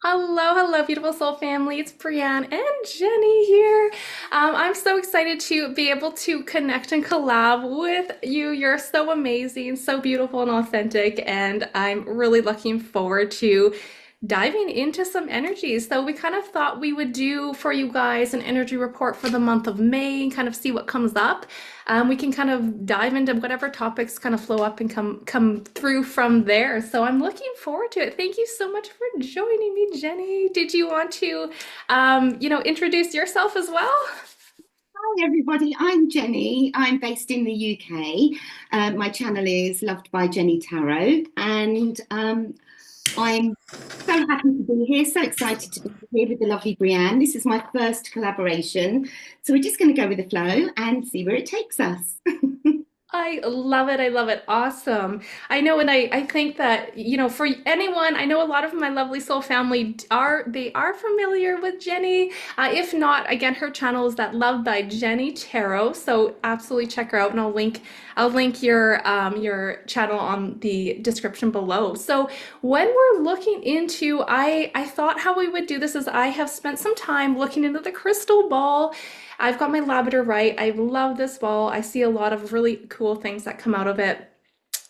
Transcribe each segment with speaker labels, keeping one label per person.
Speaker 1: Hello, hello, beautiful soul family. It's Breanne and Jenny here. I'm so excited to be able to connect and collab with you. You're so amazing, so beautiful and authentic, and I'm really looking forward to diving into some energies. So we kind of thought we would do for you guys an energy report for the month of May and kind of see what comes up. We can kind of dive into whatever topics kind of flow up and come through from there. So I'm looking forward to it. Thank you so much for joining me, Jenny. Did you want to, introduce yourself as well?
Speaker 2: Hi everybody, I'm Jenny. I'm based in the UK. My channel is Loved by Jenny Tarot, and I'm so happy to be here, so excited to be here with the lovely Breanne. This is my first collaboration, so we're just going to go with the flow and see where it takes us.
Speaker 1: I love it. I love it. Awesome. I know, and I think that, for anyone, I know a lot of my lovely soul family are familiar with Jenny. If not, again, her channel is that Love by Jenny Tarot. So absolutely check her out, and I'll link your channel on the description below. So when we're looking into, I thought how we would do this is I have spent some time looking into the crystal ball. I've got my labradorite. I love this ball. I see a lot of really cool things that come out of it.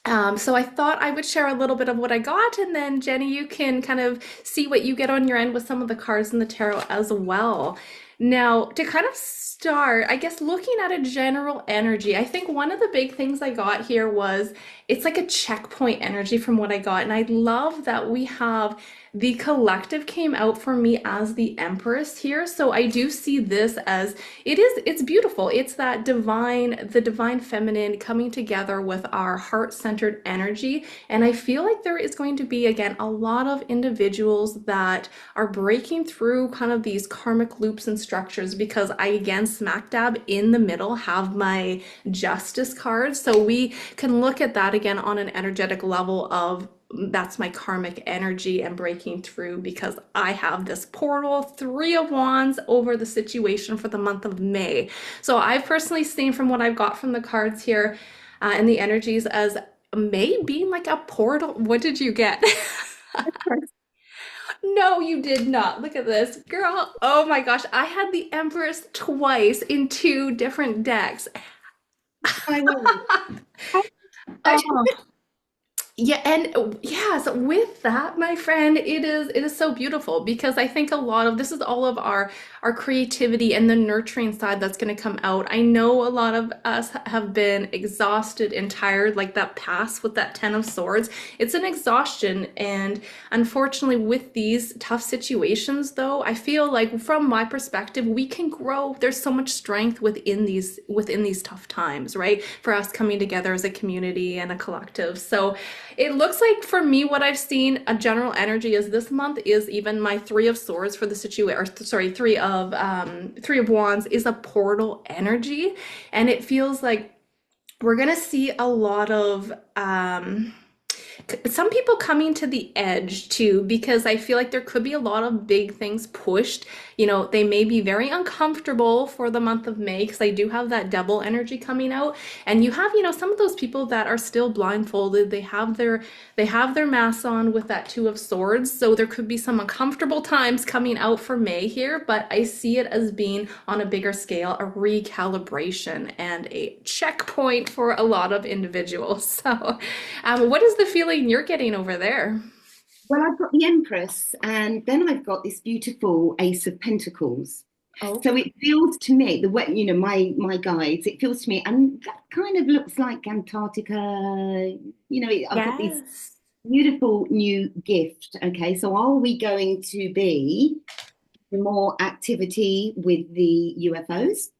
Speaker 1: So I thought I would share a little bit of what I got, and then Jenny, you can kind of see what you get on your end with some of the cards in the tarot as well. Now, to kind of start, I guess looking at a general energy, I think one of the big things I got here was it's like a checkpoint energy from what I got. And I love that we have the collective came out for me as the Empress here. So I do see this as it's beautiful. It's that the divine feminine coming together with our heart-centered energy. And I feel like there is going to be, again, a lot of individuals that are breaking through kind of these karmic loops and structures because I, again, smack dab in the middle have my Justice card. So we can look at that again on an energetic level of that's my karmic energy and breaking through because I have this portal, Three of Wands over the situation for the month of May. So I've personally seen from what I've got from the cards here and the energies as May being like a portal. What did you get? No, you did not. Look at this. Girl, oh my gosh, I had the Empress twice in two different decks.
Speaker 2: I know.
Speaker 1: Oh, yeah, and yes, with that, my friend, it is so beautiful because I think a lot of this is all of our creativity and the nurturing side that's going to come out. I know a lot of us have been exhausted and tired, like that pass with that Ten of Swords. It's an exhaustion, and unfortunately, with these tough situations, though, I feel like from my perspective, we can grow. There's so much strength within these tough times, right? For us coming together as a community and a collective. So it looks like for me, what I've seen, a general energy is this month is even my Three of Swords for the situation, or sorry, Three of Wands is a portal energy, and it feels like we're gonna see a lot of some people coming to the edge too, because I feel like there could be a lot of big things pushed. They may be very uncomfortable for the month of May because I do have that double energy coming out. And you have, some of those people that are still blindfolded. They have their masks on with that Two of Swords. So there could be some uncomfortable times coming out for May here, but I see it as being on a bigger scale, a recalibration and a checkpoint for a lot of individuals. So what is the feeling you're getting over there?
Speaker 2: Well, I've got the Empress, and then I've got this beautiful Ace of Pentacles. So
Speaker 1: Okay.
Speaker 2: it feels to me the way my guides. It feels to me, and that kind of looks like Antarctica. I've got this
Speaker 1: Yes.
Speaker 2: beautiful new gift. Okay, so are we going to be more activity with the UFOs?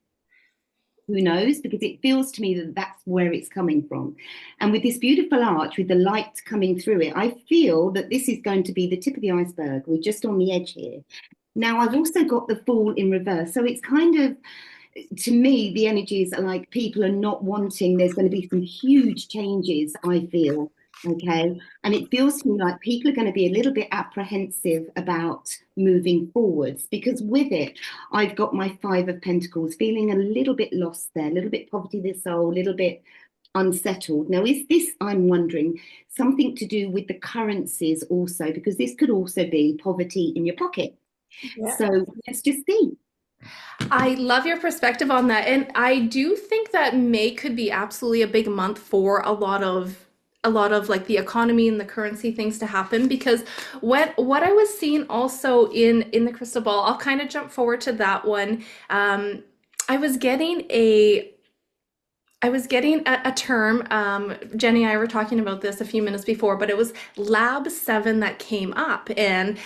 Speaker 2: Who knows? Because it feels to me that that's where it's coming from. And with this beautiful arch, with the light coming through it, I feel that this is going to be the tip of the iceberg. We're just on the edge here. Now, I've also got the Fool in reverse. So it's kind of, to me, the energies are like people are not wanting, there's going to be some huge changes, I feel. Okay. And it feels to me like people are going to be a little bit apprehensive about moving forwards because with it, I've got my Five of Pentacles feeling a little bit lost there, a little bit poverty of the soul, a little bit. unsettled. Now, is this, I'm wondering, something to do with the currencies also? Because this could also be poverty in your pocket.
Speaker 1: Yeah.
Speaker 2: So let's just see.
Speaker 1: I love your perspective on that. And I do think that May could be absolutely a big month for a lot of like the economy and the currency things to happen because what I was seeing also in the crystal ball, I'll kind of jump forward to that one. I was getting a I was getting a term. Jenny and I were talking about this a few minutes before, but it was Lab 7 that came up. And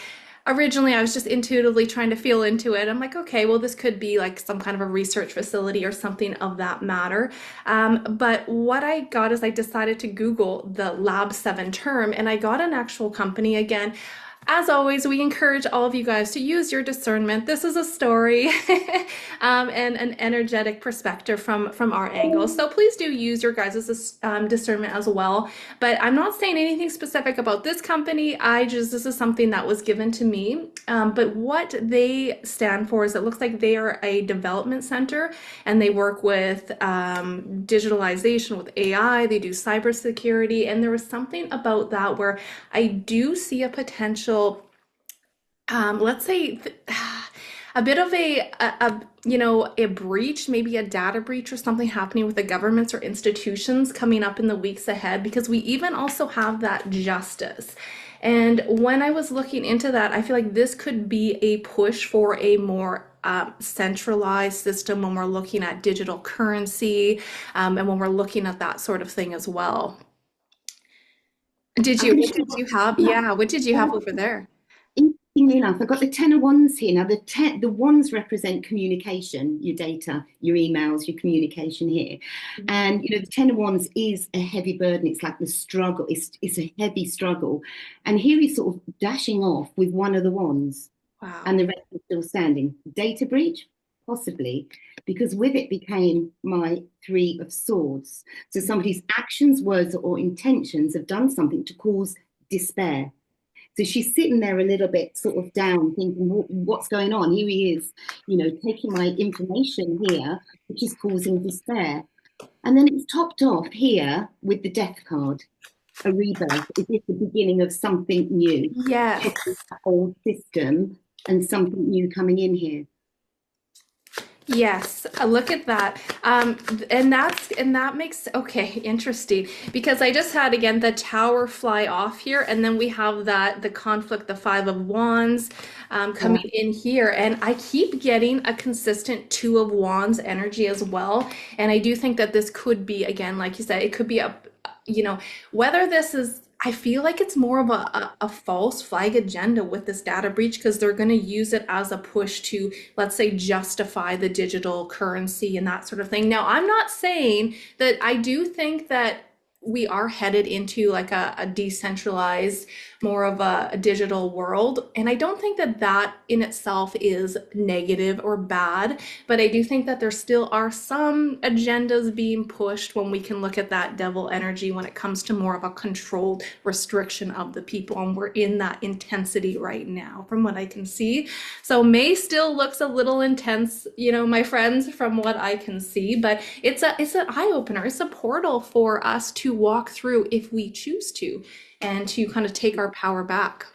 Speaker 1: originally, I was just intuitively trying to feel into it. I'm like, okay, well, this could be like some kind of a research facility or something of that matter. But what I got is I decided to Google the Lab 7 term, and I got an actual company again. As always, we encourage all of you guys to use your discernment. This is a story and an energetic perspective from our angle. So please do use your guys' discernment as well. But I'm not saying anything specific about this company. This is something that was given to me. But what they stand for is it looks like they are a development center and they work with digitalization, with AI. They do cybersecurity. And there was something about that where I do see a potential let's say a bit of a breach, maybe a data breach or something happening with the governments or institutions coming up in the weeks ahead, because we even also have that justice. And when I was looking into that, I feel like this could be a push for a more centralized system when we're looking at digital currency, and when we're looking at that sort of thing as well.
Speaker 2: I'm going to
Speaker 1: What
Speaker 2: show
Speaker 1: did you have?
Speaker 2: you.
Speaker 1: Yeah, what did you have over there?
Speaker 2: Interestingly enough, I've got the 10 of Wands here. Now, the wands represent communication, your data, your emails, your communication here. And, the 10 of Wands is a heavy burden. It's like the struggle. It's a heavy struggle. And here he's sort of dashing off with one of the wands, and
Speaker 1: Wow.
Speaker 2: the rest is still standing. Data breach? Possibly, because with it became my 3 of Swords. So somebody's actions, words, or intentions have done something to cause despair. So she's sitting there a little bit sort of down, thinking, what's going on? Here he is, taking my information here, which is causing despair. And then it's topped off here with the Death card, a rebirth. Is this the beginning of something new? Checking
Speaker 1: Yes.
Speaker 2: that old system and something new coming in here.
Speaker 1: Yes, look at that. And that makes okay, interesting because I just had again the tower fly off here, and then we have that the conflict, the 5 of Wands
Speaker 2: Yeah.
Speaker 1: coming in here, and I keep getting a consistent 2 of Wands energy as well. And I do think that this could be again, like you said, it could be whether this is. I feel like it's more of a false flag agenda with this data breach because they're going to use it as a push to, let's say, justify the digital currency and that sort of thing. Now, I'm not saying that I do think that we are headed into like a decentralized, more of a digital world. And I don't think that that in itself is negative or bad, but I do think that there still are some agendas being pushed when we can look at that devil energy when it comes to more of a controlled restriction of the people. And we're in that intensity right now, from what I can see. So May still looks a little intense, my friends, from what I can see, but it's an eye opener. It's a portal for us to walk through if we choose to, and to kind of take our power back.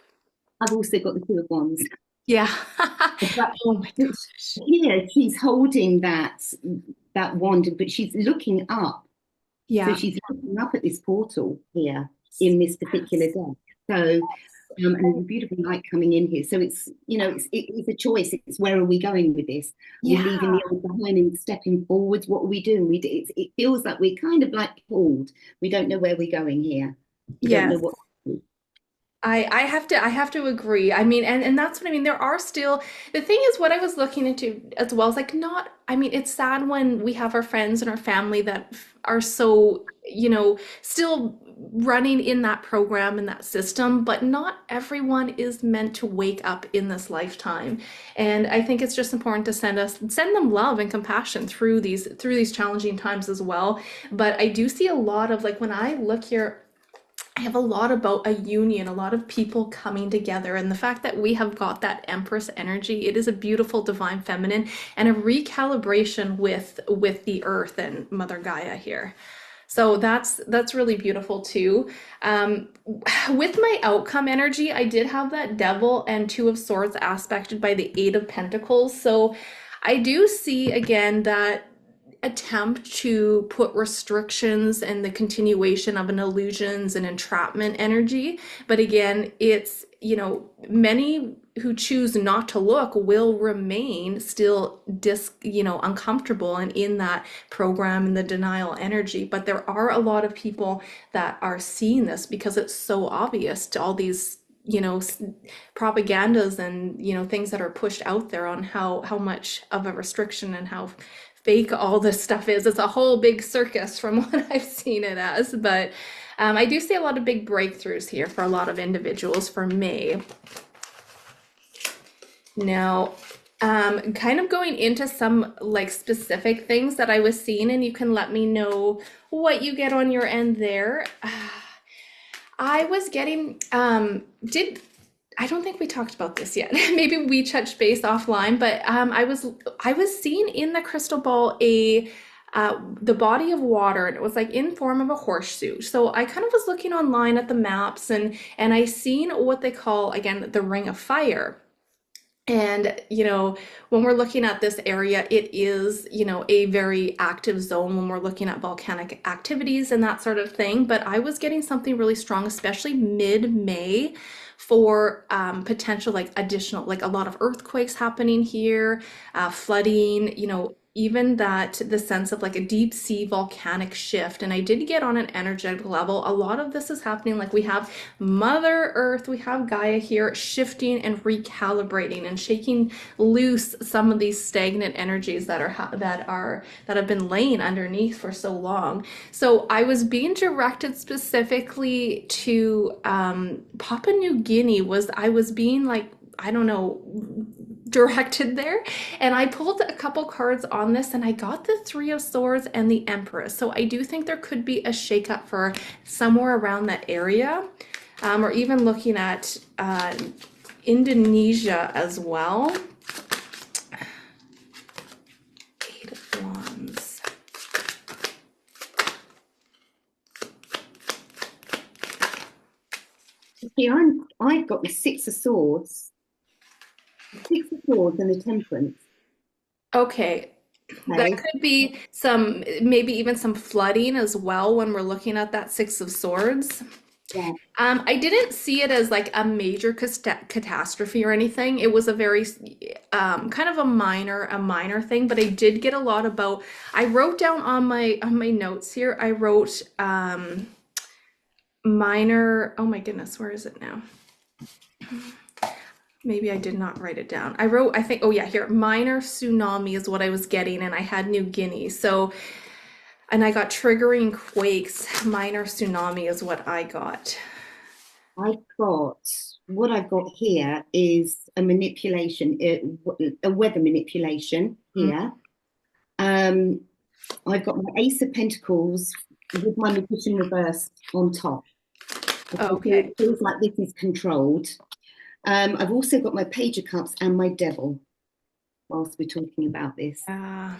Speaker 2: I've also got the 2 of Wands.
Speaker 1: Yeah.
Speaker 2: But
Speaker 1: Oh my gosh.
Speaker 2: here she's holding that wand, but she's looking up. So
Speaker 1: Yeah.
Speaker 2: she's looking up at this portal here in this particular
Speaker 1: Yes.
Speaker 2: deck. So, and there's a beautiful light coming in here. So it's a choice. It's where are we going with this? Are we
Speaker 1: Yeah.
Speaker 2: leaving the old behind and stepping forwards? What are we doing? It feels like we're kind of like pulled. We don't know where we're going here. We don't know
Speaker 1: Yes.
Speaker 2: what to do.
Speaker 1: I have to agree. I mean, and that's what I mean. There are still the thing is what I was looking into as well is like not I mean, it's sad when we have our friends and our family that are so, still running in that program and that system, but not everyone is meant to wake up in this lifetime. And I think it's just important to send them love and compassion through these challenging times as well. But I do see a lot of like when I look here I have a lot about a union, a lot of people coming together, and the fact that we have got that Empress energy, it is a beautiful divine feminine and a recalibration with the earth and Mother Gaia here. So that's really beautiful too. With my outcome energy, I did have that Devil and Two of Swords aspected by the Eight of Pentacles. So I do see again that attempt to put restrictions and the continuation of an illusions and entrapment energy. But again, it's, many who choose not to look will remain still uncomfortable and in that program and the denial energy. But there are a lot of people that are seeing this because it's so obvious to all these propagandas and things that are pushed out there on how much of a restriction and how fake all this stuff is. It's a whole big circus from what I've seen it as. But I do see a lot of big breakthroughs here for a lot of individuals for May. Now, kind of going into some like specific things that I was seeing, and you can let me know what you get on your end there. I was getting, I don't think we talked about this yet. Maybe we touched base offline, but I was seeing in the crystal ball the body of water, and it was like in form of a horseshoe. So I kind of was looking online at the maps, and I seen what they call again the ring of fire. And, when we're looking at this area, it is, a very active zone when we're looking at volcanic activities and that sort of thing. But I was getting something really strong, especially mid-May for potential like additional, like a lot of earthquakes happening here, flooding, even that the sense of like a deep sea volcanic shift. And I did get on an energetic level. A lot of this is happening like we have Mother Earth, we have Gaia here shifting and recalibrating and shaking loose some of these stagnant energies that have been laying underneath for so long. So I was being directed specifically to Papua New Guinea. Was I was being like, I don't know, directed there. And I pulled a couple cards on this and I got the Three of Swords and the Empress. So I do think there could be a shakeup for somewhere around that area, or even looking at Indonesia as well. Eight of Wands.
Speaker 2: See, I've got the Six of Swords, and the Temperance.
Speaker 1: Okay, that
Speaker 2: Okay.
Speaker 1: could be some, maybe even some flooding as well when we're looking at that Six of Swords.
Speaker 2: Yeah.
Speaker 1: I didn't see it as like a major catastrophe or anything. It was a very kind of a minor thing, but I did get a lot about. I wrote down on my notes here. I wrote minor. Oh my goodness, where is it now? Maybe I did not write it down. I wrote, I think, oh yeah, here, minor tsunami is what I was getting, and I had New Guinea. So, and I got triggering quakes. Minor tsunami is what I got.
Speaker 2: I've got what I've got here is a manipulation, a weather manipulation
Speaker 1: Mm,
Speaker 2: here. Um, I've got my Ace of Pentacles with my Magician reversed on top. Okay, so
Speaker 1: okay.
Speaker 2: it feels like this is controlled. I've also got my Page of Cups and my Devil whilst we're talking about this.
Speaker 1: Uh,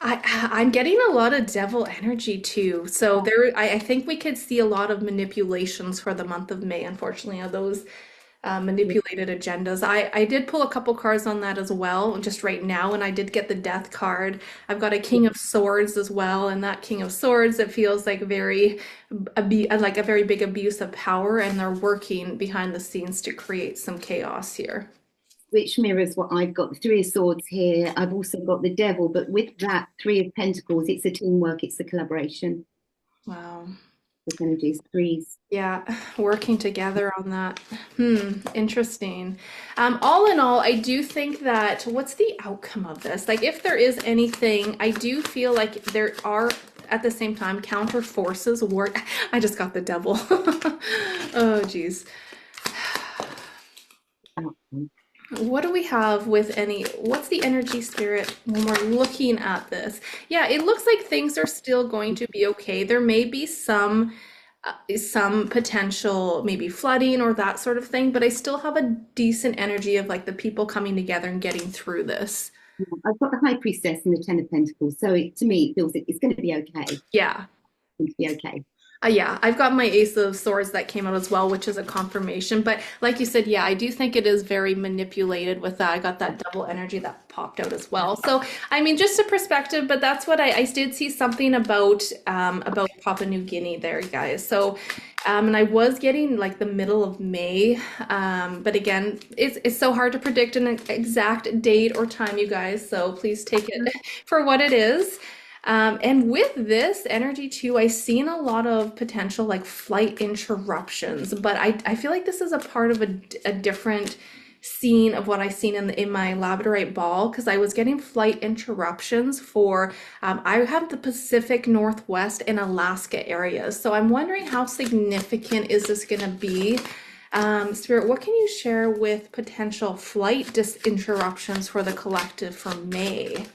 Speaker 1: I'm getting a lot of devil energy too. So I think we could see a lot of manipulations for the month of May, unfortunately, of those manipulated agendas. I did pull a couple cards on that as well, just right now, and I did get the Death card. I've got a King of Swords as well, and that King of Swords, it feels like like a very big abuse of power, and they're working behind the scenes to create some chaos here.
Speaker 2: Which mirrors what I've got. The Three of Swords here. I've also got the Devil, but with that Three of Pentacles, it's the teamwork, it's the collaboration.
Speaker 1: Wow.
Speaker 2: This energy is threes.
Speaker 1: Yeah, working together on that. Interesting. All in all, I do think that what's the outcome of this? Like, if there is anything, I do feel like there are at the same time counter forces work. I just got the devil. Oh, geez.
Speaker 2: Outcome.
Speaker 1: What do we have with what's the energy spirit when we're looking at this? Yeah, it looks like things are still going to be okay. There may be some potential maybe flooding or that sort of thing, but I still have a decent energy of like the people coming together and getting through this.
Speaker 2: I've got the High Priestess and the Ten of Pentacles, so to me, it feels like it's going to be okay.
Speaker 1: Yeah.
Speaker 2: going to be okay.
Speaker 1: Yeah, I've got my Ace of Swords that came out as well, which is a confirmation. But like you said, yeah, I do think it is very manipulated with that. I got that double energy that popped out as well. So, I mean, just a perspective, but that's what I did see something about Papua New Guinea there, guys. So, and I was getting like the middle of May. But again, it's so hard to predict an exact date or time, you guys. So please take it for what it is. And with this energy too, I've seen a lot of potential like flight interruptions, but I feel like this is a part of a different scene of what I seen in my labradorite ball because I was getting flight interruptions for I have the Pacific Northwest and Alaska areas. So I'm wondering how significant is this going to be? Spirit, what can you share with potential flight dis interruptions for the collective for May?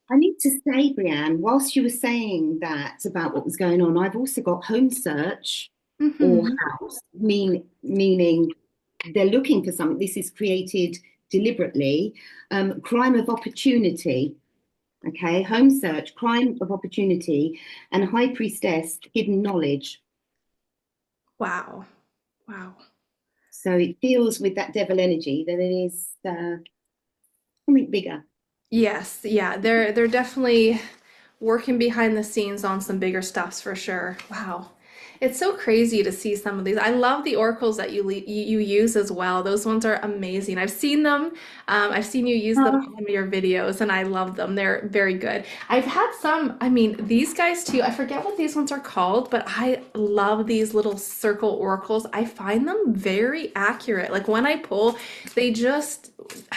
Speaker 2: I need to say, Brianne, whilst you were saying that about what was going on, I've also got home search or
Speaker 1: Hmm.
Speaker 2: house, meaning they're looking for something. This is created deliberately. Crime of opportunity. Okay, home search, crime of opportunity, and high priestess, hidden knowledge.
Speaker 1: Wow. Wow.
Speaker 2: So it feels with that devil energy that it is something bigger.
Speaker 1: Yes, yeah, they're definitely working behind the scenes on some bigger stuffs for sure. Wow. It's so crazy to see some of these. I love the oracles that you use as well. Those ones are amazing. I've seen them. I've seen you use them in some of your videos, and I love them. They're very good. I've had some, I mean, these guys too. I forget what these ones are called, but I love these little circle oracles. I find them very accurate. Like when I pull, they just,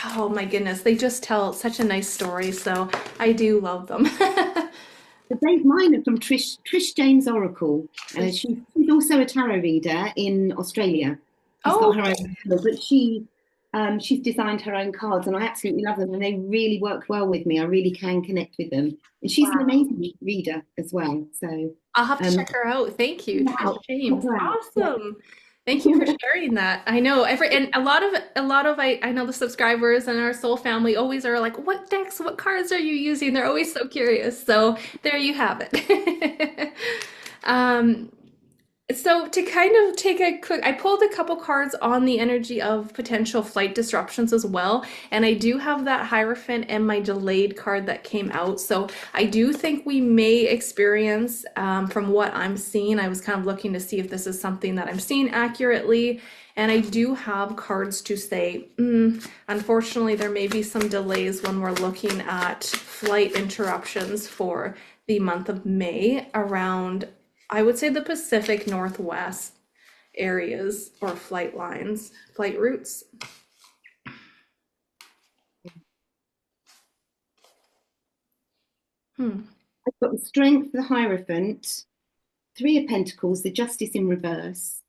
Speaker 1: oh my goodness, they just tell such a nice story. So I do love them.
Speaker 2: Mine are from Trish James Oracle.
Speaker 1: Trish.
Speaker 2: She's also a tarot reader in Australia. She's
Speaker 1: Oh,
Speaker 2: got her own, but she's designed her own cards, and I absolutely love them, and they really work well with me. I really can connect with them, and she's an
Speaker 1: wow.
Speaker 2: amazing reader as well. So,
Speaker 1: I'll have to
Speaker 2: um,
Speaker 1: check her out. Thank you, Trish
Speaker 2: wow, check
Speaker 1: James.
Speaker 2: her out. Yeah.
Speaker 1: Awesome. Thank you for sharing that. I know every and a lot of I know the subscribers and our soul family always are like, what decks, what cards are you using? They're always so curious. So there you have it. Um, so to kind of take a quick, I pulled a couple cards on the energy of potential flight disruptions as well, and I do have that Hierophant and my delayed card that came out. So I do think we may experience, from what I'm seeing, I was kind of looking to see if this is something that I'm seeing accurately, and I do have cards to say, unfortunately, there may be some delays when we're looking at flight interruptions for the month of May around I would say the Pacific Northwest areas or flight lines, flight routes. Hmm.
Speaker 2: I've got the Strength, the Hierophant, Three of Pentacles, the Justice in reverse,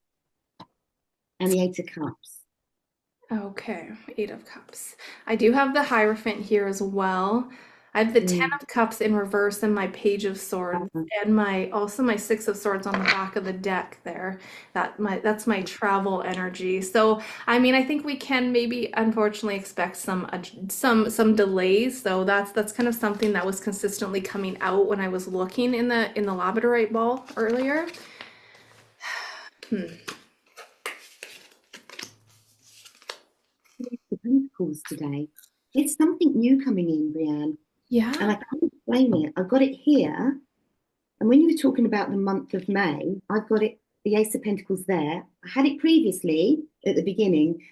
Speaker 2: and the Eight of Cups.
Speaker 1: Okay, Eight of Cups. I do have the Hierophant here as well. I have the Ten
Speaker 2: Mm.
Speaker 1: of Cups in reverse and my Page of Swords and my also my Six of Swords on the back of the deck there. That's my travel energy. So I mean I think we can maybe unfortunately expect some delays. So that's kind of something that was consistently coming out when I was looking in the labradorite ball earlier. Hmm.
Speaker 2: The Pentacles today. There's something new coming in, Brianne, and
Speaker 1: Yeah.
Speaker 2: I can't explain it. I've got it here, and when you were talking about the month of May, I've got it, the Ace of Pentacles there. I had it previously at the beginning,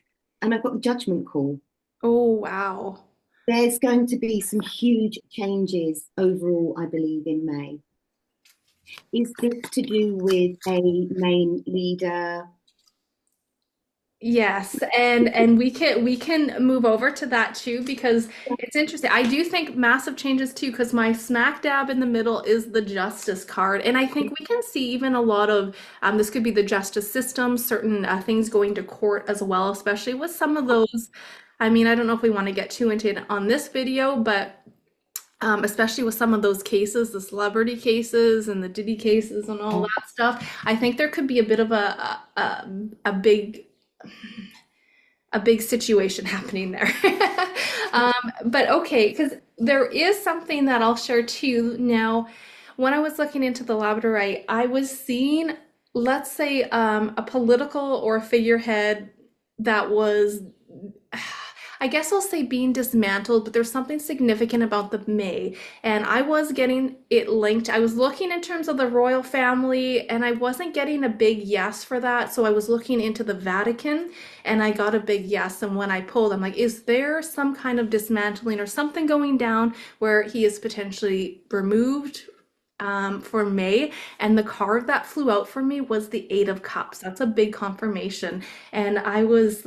Speaker 2: and I've got the Judgment Call.
Speaker 1: Oh wow.
Speaker 2: There's going to be some huge changes overall, I believe, in May. Is this to do with a main leader?
Speaker 1: Yes, and we can move over to that too because it's interesting. I do think massive changes too because my smack dab in the middle is the justice card, and I think we can see even a lot of this could be the justice system, certain things going to court as well, especially with some of those. I mean, I don't know if we want to get too into it on this video, but especially with some of those cases, the celebrity cases and the Diddy cases and all that stuff, I think there could be a bit of a big a big situation happening there. But okay, because there is something that I'll share too. Now, when I was looking into the labradorite, I was seeing, let's say, a political or a figurehead that was, I guess I'll say being dismantled, but there's something significant about the May. And I was getting it linked. I was looking in terms of the royal family, and I wasn't getting a big yes for that. So I was looking into the Vatican, and I got a big yes. And when I pulled, I'm like, is there some kind of dismantling or something going down where he is potentially removed? For May, and the card that flew out for me was the Eight of Cups. That's a big confirmation. And I was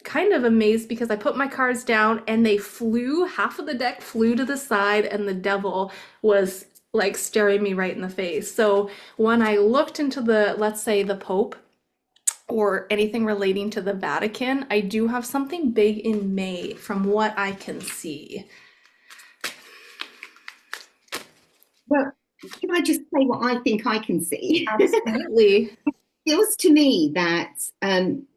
Speaker 1: kind of amazed because I put my cards down and they flew, half of the deck flew to the side, and the devil was like staring me right in the face. So when I looked into the, let's say, the Pope or anything relating to the Vatican, I do have something big in May from what I can see.
Speaker 2: Well, can I just say what I think I can see?
Speaker 1: Absolutely.
Speaker 2: Feels to me that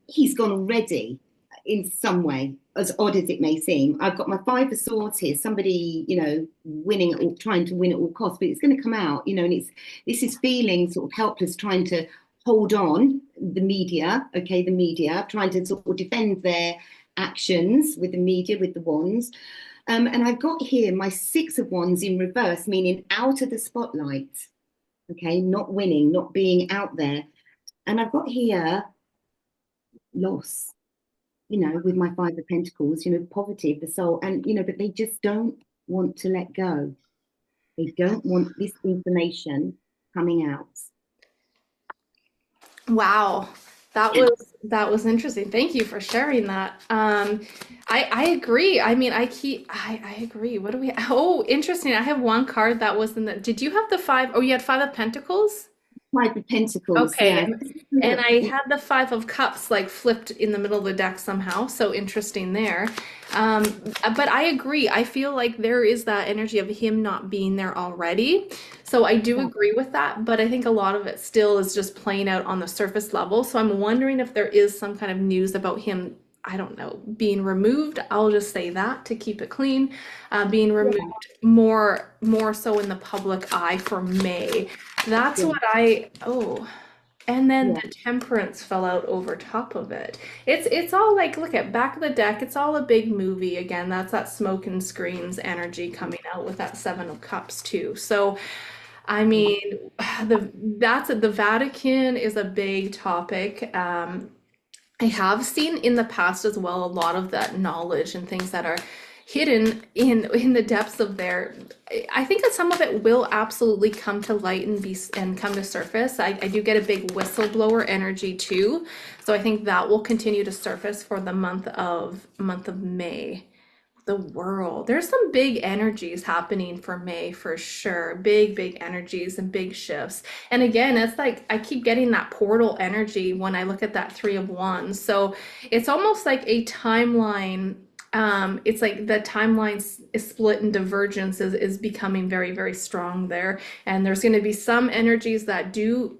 Speaker 2: he's gone already in some way, as odd as it may seem. I've got my five of swords here, somebody, winning or trying to win at all costs, but it's going to come out, and this is feeling sort of helpless, trying to hold on, the media, okay, the media, trying to sort of defend their actions with the media, with the wands. And I've got here my six of wands in reverse, meaning out of the spotlight, okay, not winning, not being out there. And I've got here loss, with my five of pentacles, poverty of the soul. And, but they just don't want to let go. They don't want this information coming out.
Speaker 1: Wow. That was interesting. Thank you for sharing that. I agree. I mean, I agree. What do we Oh, interesting. I have one card that was in the Did you have the five? Oh, you had five of pentacles?
Speaker 2: Five of pentacles,
Speaker 1: Okay,
Speaker 2: yeah.
Speaker 1: and I had the Five of Cups like flipped in the middle of the deck somehow, so interesting there. Um, but I agree. I feel like there is that energy of him not being there already. So I do
Speaker 2: Yeah,
Speaker 1: agree with that, but I think a lot of it still is just playing out on the surface level. So I'm wondering if there is some kind of news about him, I don't know, being removed. I'll just say that to keep it clean, being removed
Speaker 2: yeah,
Speaker 1: more so in the public eye for May. That's
Speaker 2: yeah,
Speaker 1: what oh, and then
Speaker 2: yeah,
Speaker 1: the temperance fell out over top of it. It's all like, look at back of the deck, it's all a big movie again. That's that smoke and screams energy coming out with that Seven of Cups too. So, I
Speaker 2: yeah,
Speaker 1: mean, the Vatican is a big topic. I have seen in the past as well a lot of that knowledge and things that are hidden in the depths of there. I think that some of it will absolutely come to light and be and come to surface. I do get a big whistleblower energy too, so I think that will continue to surface for the month of May. The world. There's some big energies happening for May for sure. Big energies and big shifts. And again, it's like I keep getting that portal energy when I look at that Three of Wands. So it's almost like a timeline. It's like the timeline is split and divergence is becoming very strong there. And there's going to be some energies that do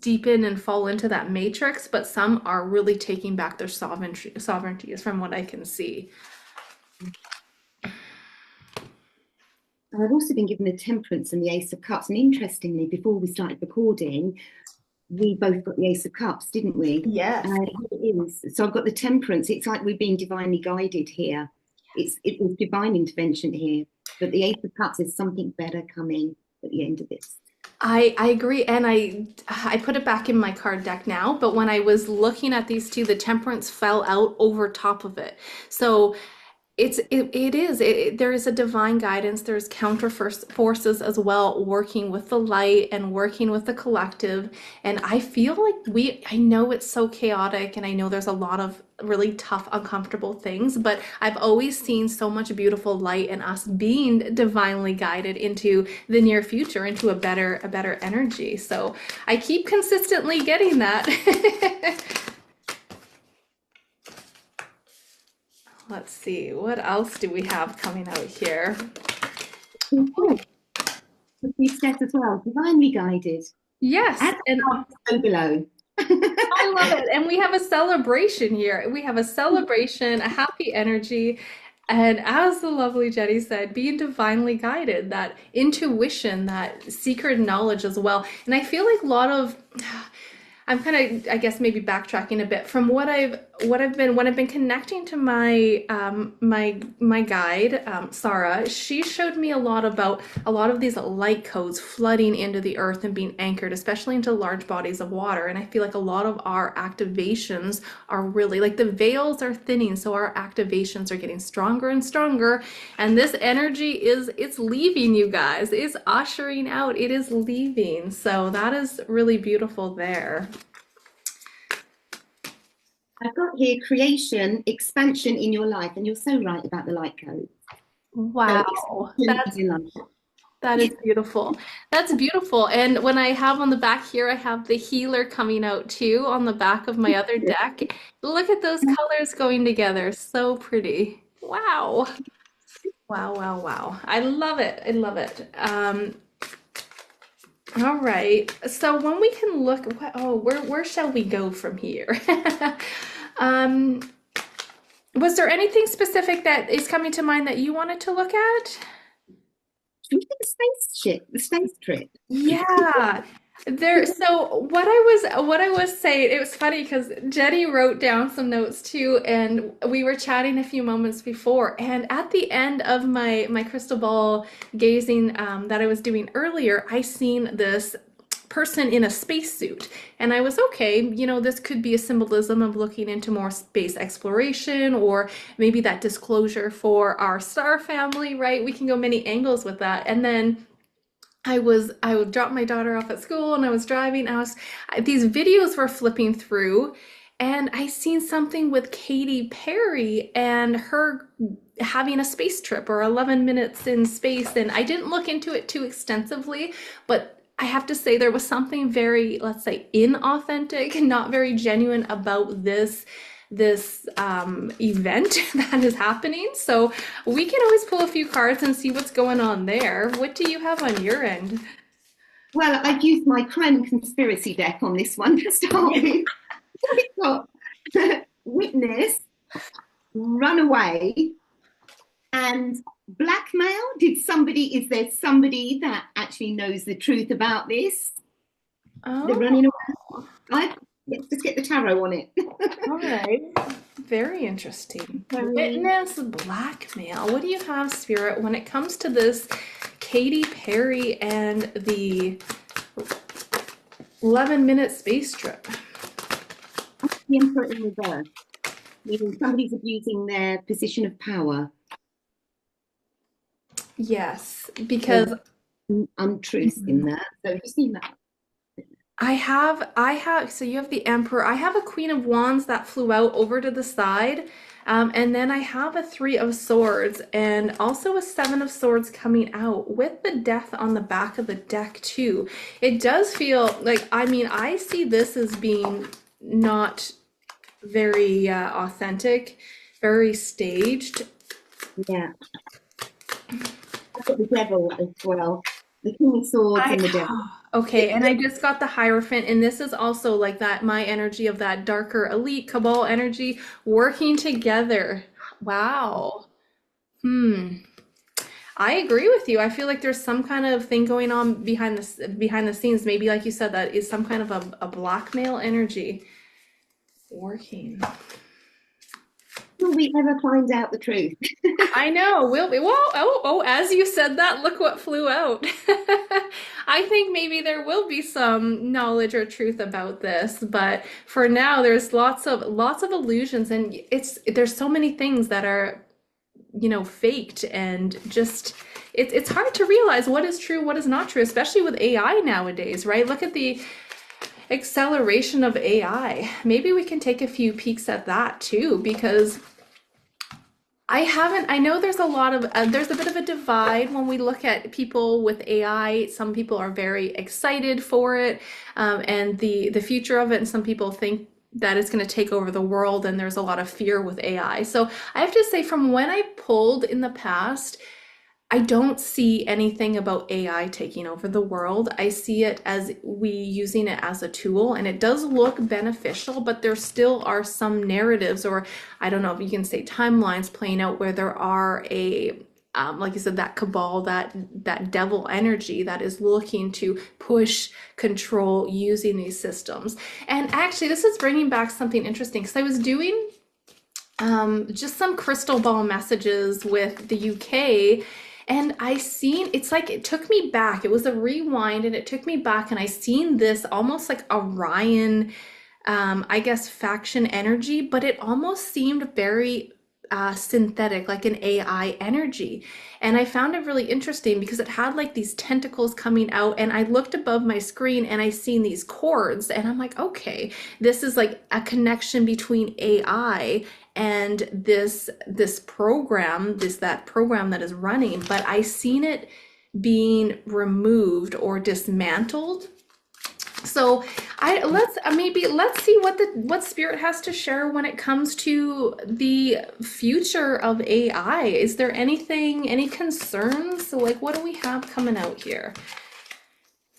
Speaker 1: deepen and fall into that matrix, but some are really taking back their sovereignty is from what I can see.
Speaker 2: And I've also been given the Temperance and the Ace of Cups. And interestingly, before we started recording, we both got the Ace of Cups, didn't we?
Speaker 1: Yes.
Speaker 2: It is. So I've got the Temperance. It's like we're being divinely guided here. It was divine intervention here. But the Ace of Cups is something better coming at the end of this.
Speaker 1: I agree, and I put it back in my card deck now, but when I was looking at these two, the temperance fell out over top of it. So there is a divine guidance, there's counter forces as well working with the light and working with the collective. And I feel like I know it's so chaotic, and I know there's a lot of really tough uncomfortable things, but I've always seen so much beautiful light and us being divinely guided into the near future, into a better energy. So I keep consistently getting that. Let's see, what else do we have coming out here?
Speaker 2: Okay. The priestess as well, divinely guided.
Speaker 1: Yes,
Speaker 2: Add
Speaker 1: and
Speaker 2: the below.
Speaker 1: I love it. And we have a celebration here. We have a celebration, a happy energy. And as the lovely Jenny said, being divinely guided, that intuition, that secret knowledge as well. And I feel like a lot of I'm kind of, I guess, maybe backtracking a bit from what I've been when I've been connecting to my guide, Sarah. She showed me a lot about a lot of these light codes flooding into the earth and being anchored, especially into large bodies of water. And I feel like a lot of our activations are really like the veils are thinning, so our activations are getting stronger and stronger. And this energy it's leaving you guys. It's ushering out. It is leaving. So that is really beautiful there.
Speaker 2: I've got here creation, expansion in your life, and you're so right about the light code. So
Speaker 1: Wow,
Speaker 2: expansion in your life.
Speaker 1: that is beautiful. That's beautiful. And when I have on the back here, I have the healer coming out too on the back of my other deck. Look at those colors going together. So pretty. Wow. Wow, wow, wow. I love it. I love it. All right. So when we can look, oh, where shall we go from here? Um, was there anything specific that is coming to mind that you wanted to look at?
Speaker 2: Should we do the spaceship, the space trip?
Speaker 1: Yeah. So what I was saying, it was funny because Jenny wrote down some notes too, and we were chatting a few moments before. And at the end of my crystal ball gazing that I was doing earlier, I seen this person in a spacesuit. And I was okay, this could be a symbolism of looking into more space exploration or maybe that disclosure for our star family, right? We can go many angles with that. And then I would drop my daughter off at school and I was driving. These videos were flipping through and I seen something with Katy Perry and her having a space trip or 11 minutes in space. And I didn't look into it too extensively, but I have to say there was something very, let's say, inauthentic, not very genuine about this event that is happening. So we can always pull a few cards and see what's going on there. What do you have on your end?
Speaker 2: Well, I've used my crime and conspiracy deck on this one to start with. We've got witness, runaway, and blackmail. Is there somebody that actually knows the truth about this? They're
Speaker 1: Oh,
Speaker 2: running away. Let's just get the tarot on it.
Speaker 1: all right. Very interesting.
Speaker 2: Um,
Speaker 1: Witness, blackmail. What do you have, Spirit, when it comes to this Katy Perry and the 11-minute space trip?
Speaker 2: the Emperor in reverse, meaning somebody's abusing their position of power.
Speaker 1: Yes,
Speaker 2: There's
Speaker 1: because
Speaker 2: untruths in that. So have you seen that?
Speaker 1: so you have the Emperor. I have a Queen of Wands that flew out over to the side. And then I have a Three of Swords and also a Seven of Swords coming out with the Death on the back of the deck too. It does feel like, I mean, I see this as being not very authentic, very staged.
Speaker 2: Yeah. I've got the devil as well. The King of Swords
Speaker 1: I
Speaker 2: and the devil.
Speaker 1: okay, and I just got the Hierophant, and this is also like that my energy of that darker elite cabal energy working together. Wow. Hmm. I agree with you. I feel like there's some kind of thing going on behind the scenes. Maybe like you said, that is some kind of a blackmail energy working.
Speaker 2: Will we ever find out the truth?
Speaker 1: I know, will be. Well, as you said that, look what flew out. I think maybe there will be some knowledge or truth about this, but for now there's lots of illusions and there's so many things that are, faked and just it's hard to realize what is true, what is not true, especially with AI nowadays, right? Look at the acceleration of AI. Maybe we can take a few peeks at that too, because I know there's there's a bit of a divide when we look at people with AI. Some people are very excited for it, and the future of it, and some people think that it's going to take over the world, and there's a lot of fear with AI. So I have to say, from when I pulled in the past, I don't see anything about AI taking over the world. I see it as we using it as a tool, and it does look beneficial, but there still are some narratives, or I don't know if you can say timelines playing out where there are like you said, that cabal, that devil energy that is looking to push control using these systems. And actually, this is bringing back something interesting because I was doing just some crystal ball messages with the UK. And I seen, it's like it took me back. It was a rewind and it took me back, and I seen this almost like Orion, I guess, faction energy, but it almost seemed very synthetic, like an AI energy. And I found it really interesting because it had like these tentacles coming out, and I looked above my screen and I seen these cords, and I'm like, okay, this is like a connection between AI and this program, that program that is running, but I seen it being removed or dismantled. So I let's maybe let's see what spirit has to share when it comes to the future of AI. Is there anything, any concerns? So like, what do we have coming out here?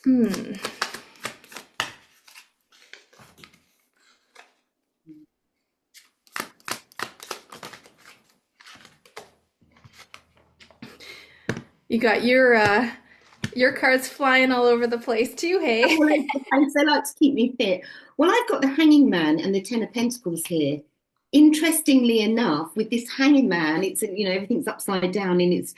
Speaker 1: Hmm. You got your cards flying all over the place too, hey?
Speaker 2: All over the place. They like to keep me fit. Well, I've got the Hanging Man and the Ten of Pentacles here. Interestingly enough, with this Hanging Man, it's, everything's upside down, and it's,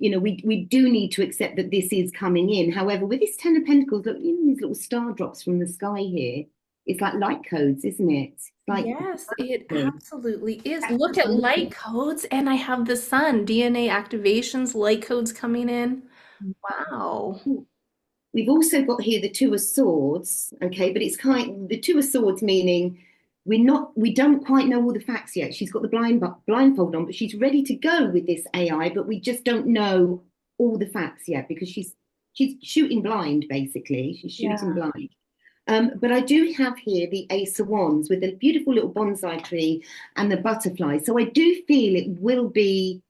Speaker 2: we do need to accept that this is coming in. However, with this Ten of Pentacles, look, these little star drops from the sky here. It's like light codes, isn't it? It's like
Speaker 1: Yes, it absolutely is. Look at light codes, and I have the sun, DNA activations, light codes coming in. Wow.
Speaker 2: we've also got here the Two of Swords, okay, but it's the Two of Swords meaning we don't quite know all the facts yet. She's got the blindfold on, but she's ready to go with this AI, but we just don't know all the facts yet because she's shooting blind, basically. She's shooting
Speaker 1: Yeah.
Speaker 2: blind. But I do have here the Ace of Wands with a beautiful little bonsai tree and the butterfly. So I do feel it will be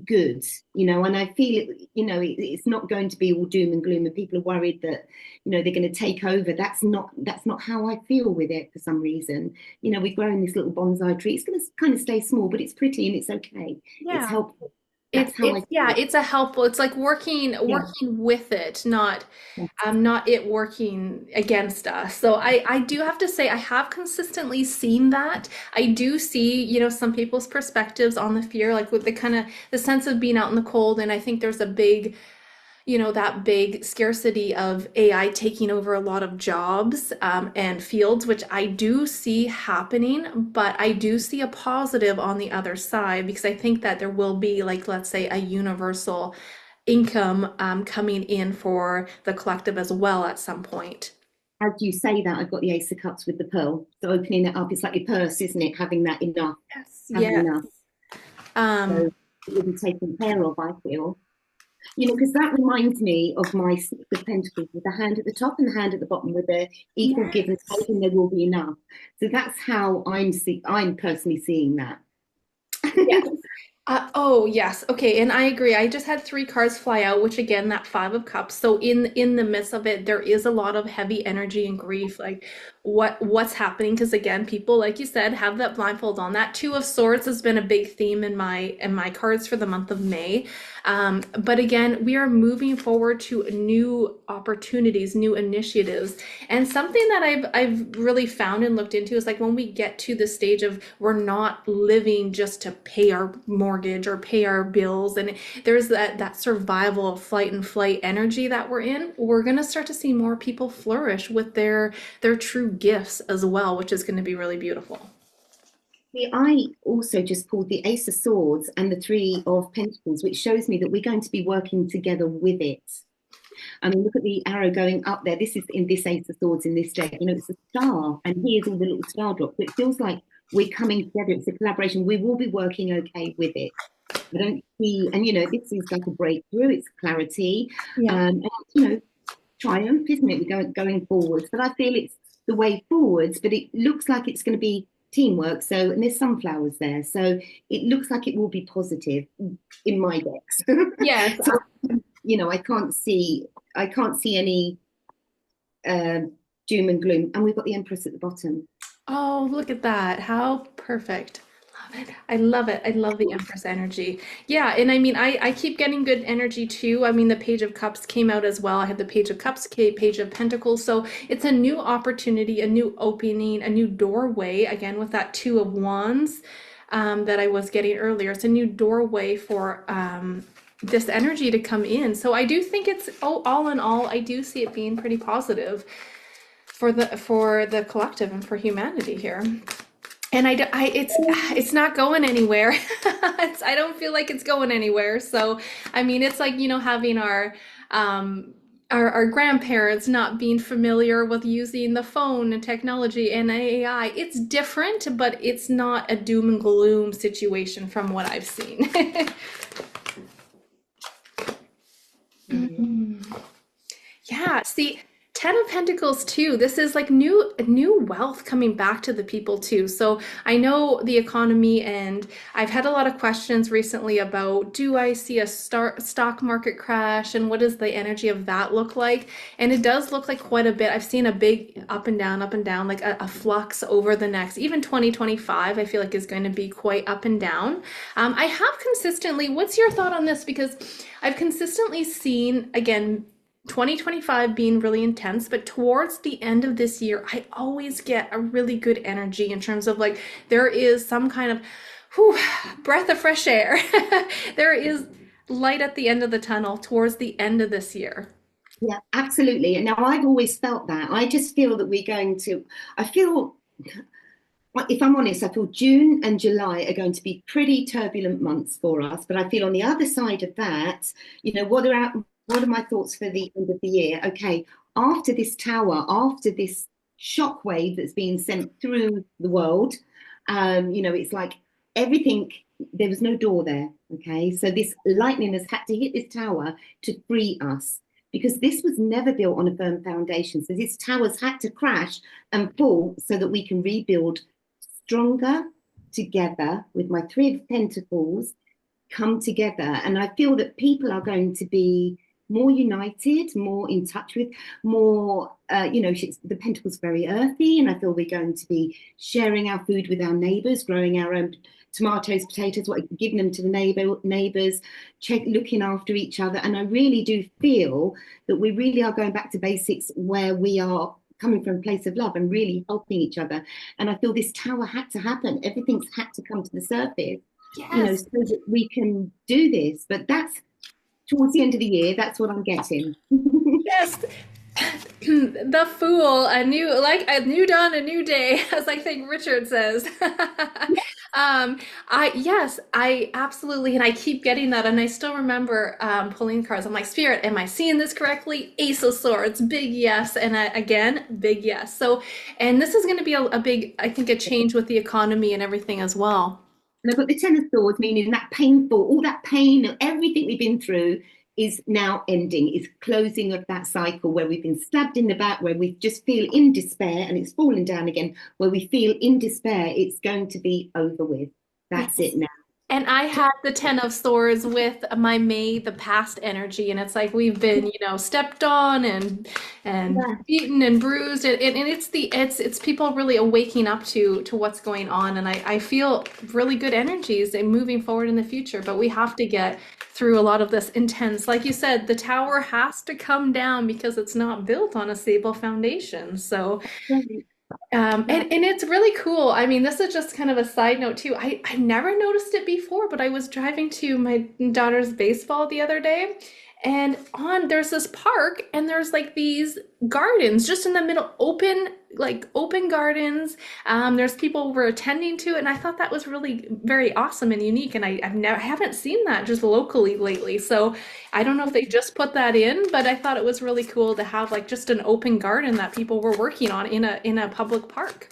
Speaker 2: good, and I feel it's not going to be all doom and gloom and people are worried that, they're going to take over. That's not how I feel with it for some reason. We've grown this little bonsai tree. It's going to kind of stay small, but it's pretty and it's okay. It's
Speaker 1: Yeah.
Speaker 2: helpful. That's how I
Speaker 1: Yeah,
Speaker 2: feel.
Speaker 1: it's a helpful, it's like
Speaker 2: Yeah.
Speaker 1: working with it, not
Speaker 2: Yeah.
Speaker 1: not it working against us. So I do have to say I have consistently seen that. I do see, some people's perspectives on the fear, like with the kind of the sense of being out in the cold, and I think there's a big, that big scarcity of AI taking over a lot of jobs and fields, which I do see happening, but I do see a positive on the other side because I think that there will be, like, let's say, a universal income coming in for the collective as well at some point.
Speaker 2: As you say that, I've got the Ace of Cups with the pearl. So opening it up, it's like your purse, isn't it? Having that enough,
Speaker 1: Yes,
Speaker 2: having
Speaker 1: yes.
Speaker 2: enough.
Speaker 1: Um,
Speaker 2: So it will be taken care of, I feel. Because that reminds me of my Six of Pentacles with the hand at the top and the hand at the bottom with the equal give and
Speaker 1: yes.
Speaker 2: take, and there will be enough. So that's how I'm personally seeing that.
Speaker 1: Yes. Oh yes, okay, and I agree. I just had three cards fly out, which again, that Five of Cups. So in the midst of it, there is a lot of heavy energy and grief. Like what's happening? Because again, people, like you said, have that blindfold on. That Two of Swords has been a big theme in my cards for the month of May. But again, we are moving forward to new opportunities, new initiatives, and something that I've really found and looked into is like when we get to the stage of we're not living just to pay our mortgage or pay our bills, and there's that survival flight and flight energy that we're in, we're going to start to see more people flourish with their true gifts as well, which is going to be really beautiful.
Speaker 2: See, I also just pulled the Ace of Swords and the Three of Pentacles, which shows me that we're going to be working together with it. I mean, look at the arrow going up there. This is in this Ace of Swords in this deck. It's a star, and here's all the little star drops. So it feels like we're coming together. It's a collaboration. We will be working okay with it. I don't see, and this is like a breakthrough. It's clarity,
Speaker 1: Yeah.
Speaker 2: and triumph, isn't it? We're going forwards, but I feel it's the way forwards. But it looks like it's going to be teamwork. So, and there's sunflowers there. So it looks like it will be positive in my decks.
Speaker 1: Yes.
Speaker 2: So, I can't see any uh, doom and gloom. And we've got the Empress at the bottom.
Speaker 1: Oh, look at that. How perfect. Love it. I love it. I love the Empress energy. Yeah, and I mean, I keep getting good energy too. I mean, the Page of Cups came out as well. I have the Page of Cups, Page of Pentacles. So it's a new opportunity, a new opening, a new doorway, again, with that Two of Wands that I was getting earlier. It's a new doorway for this energy to come in. So I do think it's, oh, all in all, I do see it being pretty positive for the collective and for humanity here. And it's not going anywhere. I don't feel like it's going anywhere. So, I mean, it's like, having our grandparents not being familiar with using the phone and technology and AI. It's different, but it's not a doom and gloom situation from what I've seen.
Speaker 2: Mm.
Speaker 1: Yeah, see, Ten of Pentacles too. This is like new wealth coming back to the people too. So I know the economy, and I've had a lot of questions recently about, do I see a stock market crash and what does the energy of that look like? And it does look like quite a bit. I've seen a big up and down, like a flux over the next, even 2025, I feel like is going to be quite up and down. I have consistently, what's your thought on this? Because I've consistently seen, again, 2025 being really intense, but towards the end of this year, I always get a really good energy in terms of like there is some kind of whew, breath of fresh air. There is light at the end of the tunnel towards the end of this year.
Speaker 2: Yeah, absolutely. And now I've always felt that. I just feel that I feel, if I'm honest, I feel June and July are going to be pretty turbulent months for us. But I feel on the other side of that, what are my thoughts for the end of the year? Okay, after this tower, after this shockwave that's being sent through the world, it's like everything, there was no door there. Okay, so this lightning has had to hit this tower to free us because this was never built on a firm foundation. So this tower's had to crash and fall so that we can rebuild stronger together with my Three of Pentacles come together. And I feel that people are going to be more united, more in touch with, more, the Pentacle's very earthy. And I feel we're going to be sharing our food with our neighbours, growing our own tomatoes, potatoes, giving them to the neighbours, looking after each other. And I really do feel that we really are going back to basics where we are coming from a place of love and really helping each other. And I feel this tower had to happen. Everything's had to come to the surface,
Speaker 1: Yes.
Speaker 2: so that we can do this. But that's towards the end of the year. That's what I'm getting.
Speaker 1: Yes. The Fool, a new dawn, a new day, as I think Richard says. I absolutely, and I keep getting that, and I still remember pulling cards. I'm like, Spirit, am I seeing this correctly? Ace of Swords, big yes, and again, big yes. So, and this is going to be a big, I think, a change with the economy and everything as well.
Speaker 2: And I've got the Ten of Swords, meaning all that pain, everything we've been through is now ending, is closing of that cycle where we've been stabbed in the back, where we just feel in despair and it's falling down again, where we feel in despair, it's going to be over with. That's
Speaker 1: Yes.
Speaker 2: it now.
Speaker 1: And I had the Ten of Swords with my May, the past energy, and it's like we've been, stepped on and
Speaker 2: Yeah.
Speaker 1: beaten and bruised, and it's people really awaking up to what's going on, and I feel really good energies and moving forward in the future. But we have to get through a lot of this intense, like you said, the tower has to come down because it's not built on a stable foundation. So.
Speaker 2: Right. Yeah.
Speaker 1: And it's really cool. I mean, this is just kind of a side note too. I never noticed it before, but I was driving to my daughter's baseball the other day, and there's this park, and there's like these gardens just in the middle, open gardens. There's people were attending to it, and I thought that was really very awesome and unique. And I haven't seen that just locally lately. So I don't know if they just put that in, but I thought it was really cool to have like just an open garden that people were working on in a public park.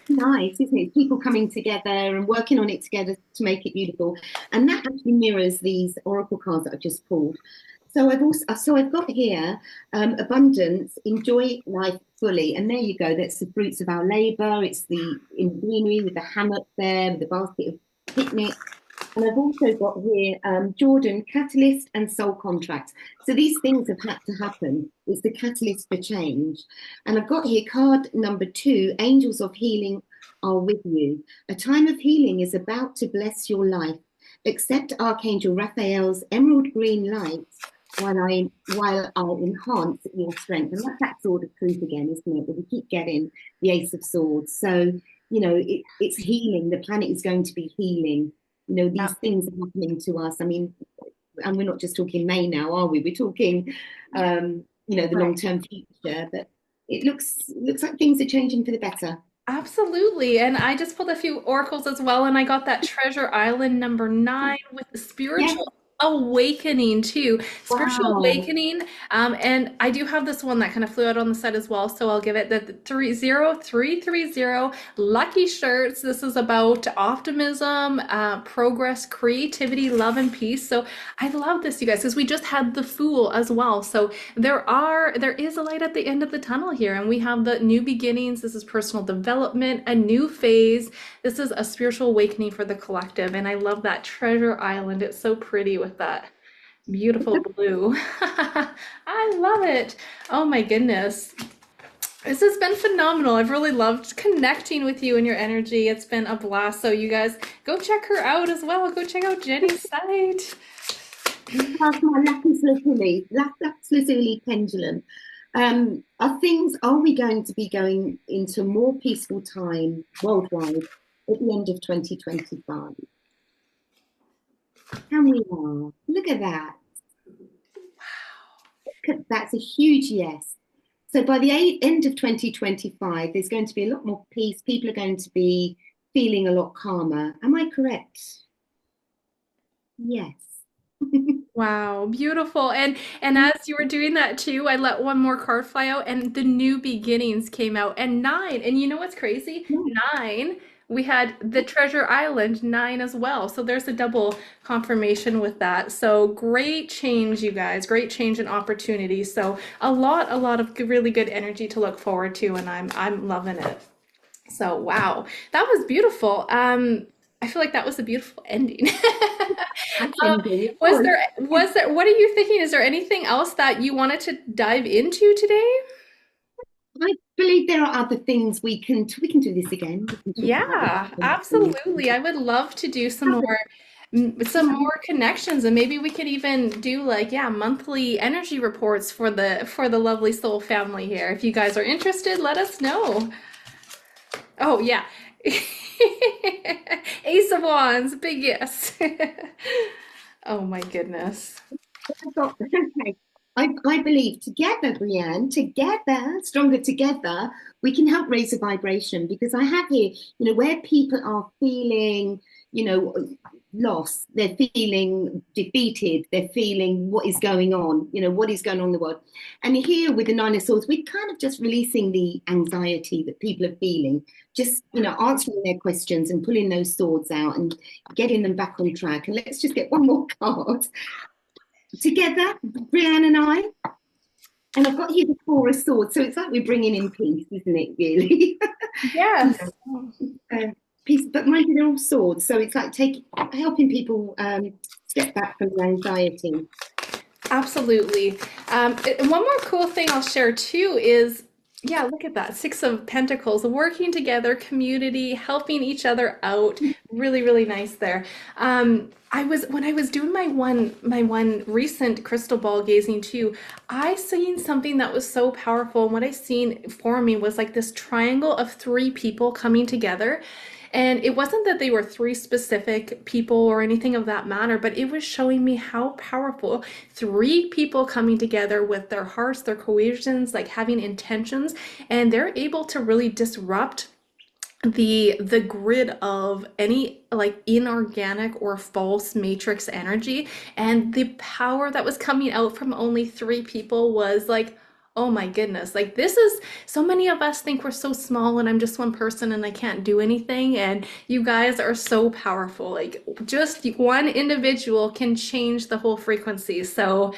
Speaker 2: Nice, isn't it? People coming together and working on it together to make it beautiful. And that actually mirrors these oracle cards that I've just pulled. So I've got here abundance, enjoy life fully, and there you go. That's the fruits of our labour. It's the in the greenery with the hammock there, with the basket of picnic. And I've also got here Jordan, catalyst and soul contracts. So these things have had to happen. It's the catalyst for change. And I've got here card number 2, angels of healing are with you. A time of healing is about to bless your life. Accept Archangel Raphael's emerald green lights while I enhance your strength. And that's that sword of truth again, isn't it? That we keep getting the Ace of Swords. So, it's healing. The planet is going to be healing.
Speaker 1: Yeah.
Speaker 2: These things are happening to us. I mean, and we're not just talking May now, are we? We're talking, the
Speaker 1: Right.
Speaker 2: long-term future. But it looks like things are changing for the better.
Speaker 1: Absolutely. And I just pulled a few oracles as well, and I got that Treasure Island number 9 with the
Speaker 2: Yes.
Speaker 1: spiritual awakening too. Spiritual
Speaker 2: Wow.
Speaker 1: awakening. And I do have this one that kind of flew out on the side as well. So I'll give it the 30330 lucky shirts. This is about optimism, progress, creativity, love, and peace. So I love this, you guys, because we just had the Fool as well. So there is a light at the end of the tunnel here, and we have the new beginnings. This is personal development, a new phase. This is a spiritual awakening for the collective, and I love that Treasure Island. It's so pretty with that beautiful blue. I love it. Oh my goodness. This has been phenomenal. I've really loved connecting with you and your energy. It's been a blast. So you guys go check her out as well. Go check out Jenny's site.
Speaker 2: That's my lapis lazuli pendulum. Are we going to be going into more peaceful time worldwide at the end of 2025? And we are. Look at that. That's a huge yes. So by the end of 2025, there's going to be a lot more peace. People are going to be feeling a lot calmer. Am I correct? Yes.
Speaker 1: Wow, beautiful. And as you were doing that too, I let one more card fly out and the new beginnings came out and 9. And you know what's crazy? 9, we had the Treasure Island 9 as well. So there's a double confirmation with that. So great change, you guys. Great change and opportunity. So a lot of really good energy to look forward to, and I'm loving it. So wow, that was beautiful. I feel like that was a beautiful ending.
Speaker 2: That's
Speaker 1: Um,
Speaker 2: ending.
Speaker 1: what are you thinking? Is there anything else that you wanted to dive into today?
Speaker 2: I believe there are other things we can do this again. We can talk about
Speaker 1: Yeah,
Speaker 2: this.
Speaker 1: absolutely. I would love to do some more connections, and maybe we could even do like, yeah, monthly energy reports for the lovely soul family here. If you guys are interested, let us know. Oh yeah. Ace of Wands, big yes. Oh my goodness.
Speaker 2: Okay. I believe together, Brienne, together, stronger together, we can help raise the vibration because I have here, where people are feeling, you know, lost, they're feeling defeated, they're feeling what is going on, what is going on in the world. And here with the Nine of Swords, we're kind of just releasing the anxiety that people are feeling, just, answering their questions and pulling those swords out and getting them back on track. And let's just get one more card together, Brianne and I. And I've got here the Four of Swords, so it's like we're bringing in peace, isn't it? Really, you
Speaker 1: Yes.
Speaker 2: peace. But mind you, they're all swords, so it's like helping people step back from the anxiety.
Speaker 1: Absolutely. And one more cool thing I'll share too is, yeah, look at that. 6 of Pentacles, working together, community, helping each other out. Really, really nice there. When I was doing my one recent crystal ball gazing too, I seen something that was so powerful. And what I seen for me was like this triangle of 3 people coming together. And it wasn't that they were 3 specific people or anything of that matter, but it was showing me how powerful 3 people coming together with their hearts, their cohesions, like having intentions, and they're able to really disrupt the grid of any like inorganic or false matrix energy. And the power that was coming out from only 3 people was like, oh my goodness, like this is, so many of us think we're so small and I'm just one person and I can't do anything, and you guys are so powerful. Like just one individual can change the whole frequency. So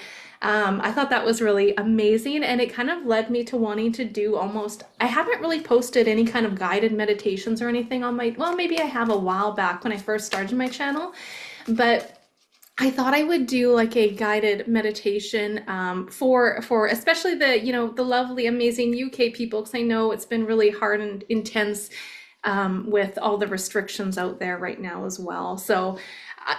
Speaker 1: I thought that was really amazing, and it kind of led me to wanting to do almost. I haven't really posted any kind of guided meditations or anything on my, well, maybe I have a while back when I first started my channel, but I thought I would do like a guided meditation for especially the lovely, amazing UK people, because I know it's been really hard and intense with all the restrictions out there right now as well. So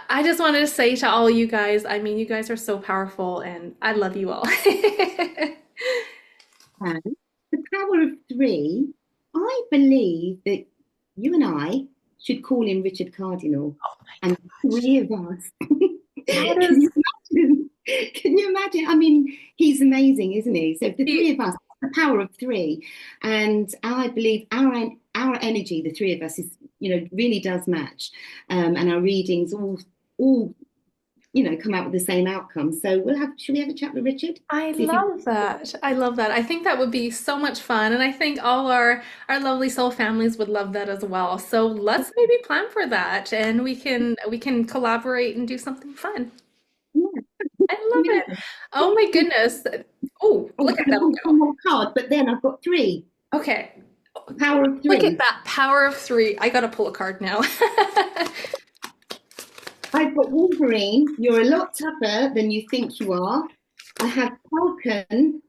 Speaker 1: I just wanted to say to all you guys, I mean, you guys are so powerful, and I love you all.
Speaker 2: And the power of three, I believe that you and I should call him Richard Cardinal,
Speaker 1: Oh my
Speaker 2: and
Speaker 1: gosh,
Speaker 2: three of us.
Speaker 1: that
Speaker 2: Can
Speaker 1: is
Speaker 2: you imagine? Can you imagine? I mean, he's amazing, isn't he? So the three
Speaker 1: the
Speaker 2: of us, the power of three, and I believe our energy, the three of us, is really does match, and our readings all come out with the same outcome. So we'll have. Should we have a chat with Richard?
Speaker 1: I
Speaker 2: See if he.
Speaker 1: love that. I love that. I think that would be so much fun, and I think all our lovely soul families would love that as well. So let's maybe plan for that, and we can collaborate and do something fun.
Speaker 2: Yeah,
Speaker 1: I love it.
Speaker 2: amazing.
Speaker 1: Oh my goodness. Oh,
Speaker 2: Oh,
Speaker 1: look at
Speaker 2: and
Speaker 1: that
Speaker 2: one
Speaker 1: go.
Speaker 2: more card, but then I've got three.
Speaker 1: Okay.
Speaker 2: Power of
Speaker 1: Look at
Speaker 2: three.
Speaker 1: that power of three. I gotta pull a card now.
Speaker 2: I've got Wolverine. You're a lot tougher than you think you are. I have Falcon.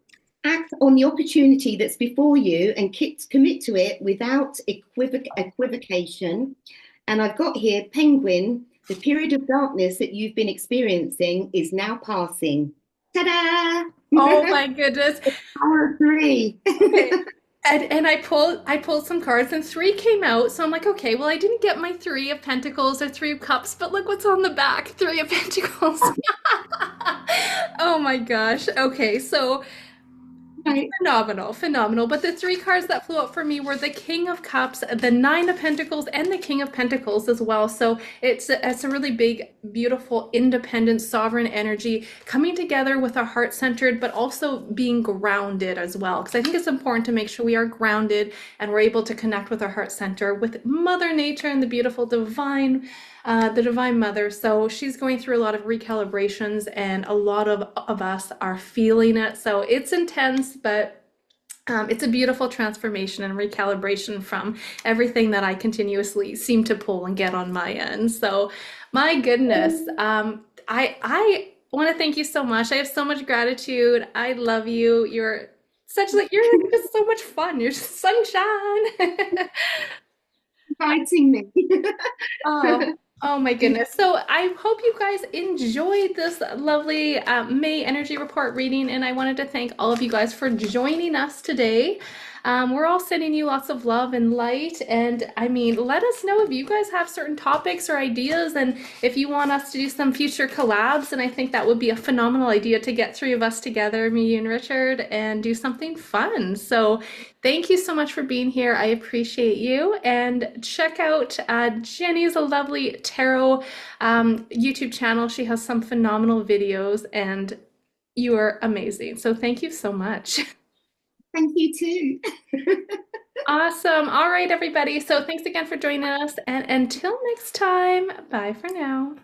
Speaker 2: Act on the opportunity that's before you and commit to it without equivocation. And I've got here Penguin. The period of darkness that you've been experiencing is now passing. Ta-da!
Speaker 1: Oh my goodness.
Speaker 2: Power of three.
Speaker 1: Okay. And I pulled some cards and three came out. So I'm like, okay, well I didn't get my three of pentacles or three of cups, but look what's on the back. Three of pentacles. Oh my gosh. Okay, so
Speaker 2: Right.
Speaker 1: phenomenal, phenomenal. But the three cards that flew up for me were the King of Cups, the Nine of Pentacles, and the King of Pentacles as well. So it's a really big, beautiful, independent, sovereign energy coming together with our heart centered, but also being grounded as well. Because I think it's important to make sure we are grounded and we're able to connect with our heart center, with Mother Nature and the beautiful the Divine Mother. So she's going through a lot of recalibrations, and a lot of us are feeling it. So it's intense, but it's a beautiful transformation and recalibration from everything that I continuously seem to pull and get on my end. So, my goodness, I want to thank you so much. I have so much gratitude. I love you. You're like just so much fun. You're just sunshine.
Speaker 2: Inviting me.
Speaker 1: Oh, oh my goodness. So I hope you guys enjoyed this lovely May energy report reading, and I wanted to thank all of you guys for joining us today. We're all sending you lots of love and light, and I mean, let us know if you guys have certain topics or ideas, and if you want us to do some future collabs. And I think that would be a phenomenal idea to get three of us together, me, you, and Richard, and do something fun. So thank you so much for being here. I appreciate you. And check out Jenny's lovely tarot YouTube channel. She has some phenomenal videos, and you are amazing. So thank you so much.
Speaker 2: Thank you too.
Speaker 1: Awesome. All right, everybody. So thanks again for joining us. And until next time, bye for now.